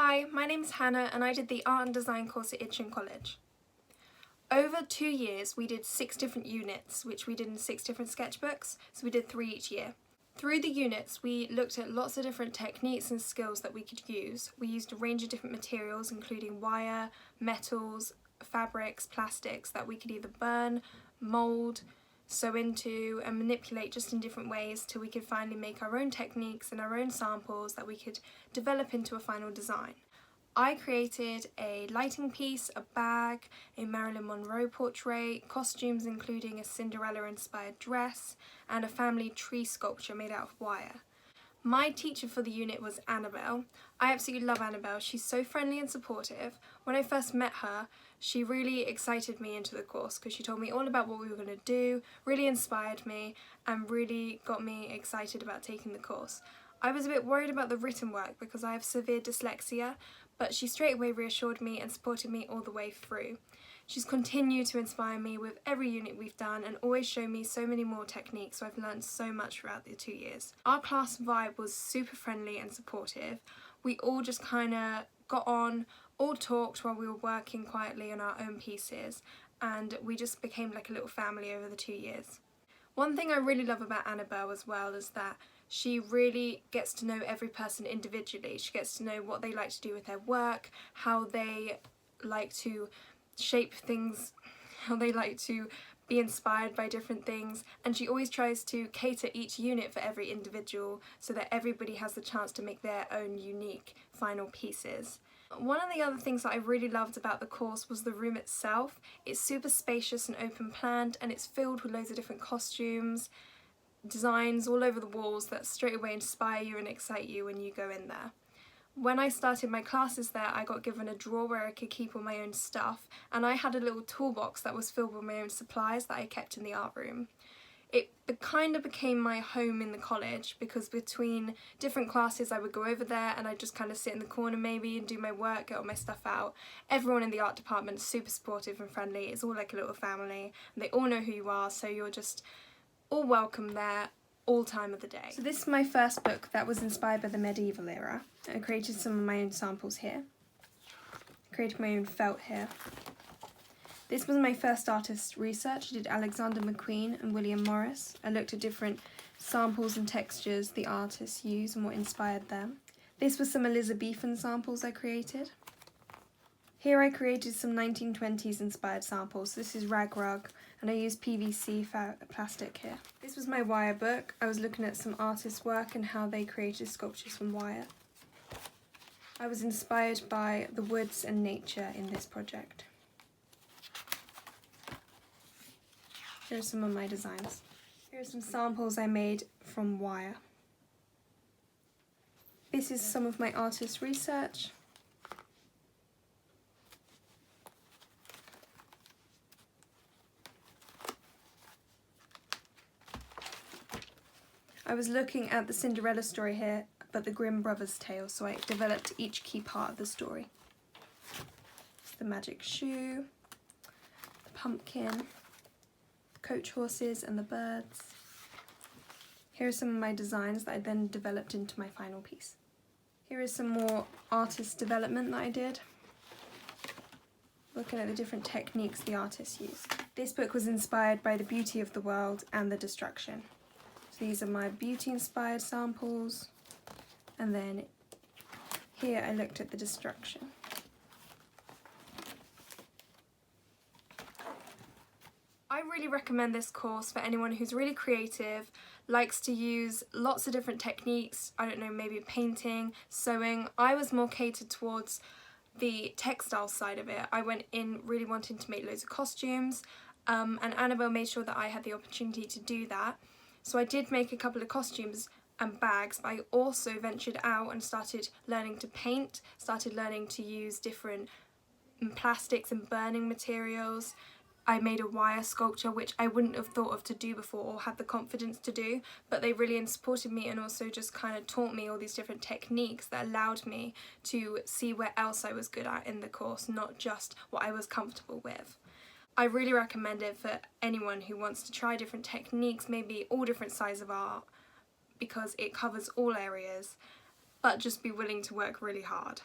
Hi, my name's Hannah and I did the Art and Design course at Itchen College. Over 2 years we did 6 different units, which we did in 6 different sketchbooks, so we did 3 each year. Through the units we looked at lots of different techniques and skills that we could use. We used a range of different materials including wire, metals, fabrics, plastics that we could either burn, mould, sew into and manipulate just in different ways till we could finally make our own techniques and our own samples that we could develop into a final design. I created a lighting piece, a bag, a Marilyn Monroe portrait, costumes including a Cinderella inspired dress and a family tree sculpture made out of wire. My teacher for the unit was Annabelle. I absolutely love Annabelle. She's so friendly and supportive. When I first met her, she really excited me into the course because she told me all about what we were going to do, really inspired me and really got me excited about taking the course. I was a bit worried about the written work because I have severe dyslexia, but she straight away reassured me and supported me all the way through. She's continued to inspire me with every unit we've done and always shown me so many more techniques, so I've learned so much throughout the 2 years. Our class vibe was super friendly and supportive. We all just kind of got on, all talked while we were working quietly on our own pieces, and we just became like a little family over the 2 years. One thing I really love about Annabelle as well is that she really gets to know every person individually. She gets to know what they like to do with their work, how they like to shape things, how they like to be inspired by different things, and she always tries to cater each unit for every individual so that everybody has the chance to make their own unique final pieces. One of the other things that I really loved about the course was the room itself. It's super spacious and open planned and it's filled with loads of different costumes, designs all over the walls that straight away inspire you and excite you when you go in there. When I started my classes there, I got given a drawer where I could keep all my own stuff, and I had a little toolbox that was filled with my own supplies that I kept in the art room. It kind of became my home in the college because between different classes I would go over there and I'd just kind of sit in the corner maybe and do my work, get all my stuff out. Everyone in the art department is super supportive and friendly. It's all like a little family and they all know who you are, so you're just all welcome there all time of the day. So this is my first book that was inspired by the medieval era. I created some of my own samples here. I created my own felt here. This was my first artist research. I did Alexander McQueen and William Morris. I looked at different samples and textures the artists used and what inspired them. This was some Elizabethan samples I created. Here I created some 1920s inspired samples. This is rag rug and I used PVC plastic here. This was my wire book. I was looking at some artists' work and how they created sculptures from wire. I was inspired by the woods and nature in this project. Here are some of my designs. Here are some samples I made from wire. This is some of my artist research. I was looking at the Cinderella story here, but the Grimm brothers' tale, so I developed each key part of the story. The magic shoe, the pumpkin, the coach horses and the birds. Here are some of my designs that I then developed into my final piece. Here is some more artist development that I did, looking at the different techniques the artists used. This book was inspired by the beauty of the world and the destruction. These are my beauty-inspired samples, and then here I looked at the destruction. I really recommend this course for anyone who's really creative, likes to use lots of different techniques, I don't know, maybe painting, sewing. I was more catered towards the textile side of it. I went in really wanting to make loads of costumes, and Annabelle made sure that I had the opportunity to do that. So I did make a couple of costumes and bags, but I also ventured out and started learning to paint, started learning to use different plastics and burning materials. I made a wire sculpture, which I wouldn't have thought of to do before or had the confidence to do, but they really supported me and also just kind of taught me all these different techniques that allowed me to see where else I was good at in the course, not just what I was comfortable with. I really recommend it for anyone who wants to try different techniques, maybe all different sides of art, because it covers all areas, but just be willing to work really hard.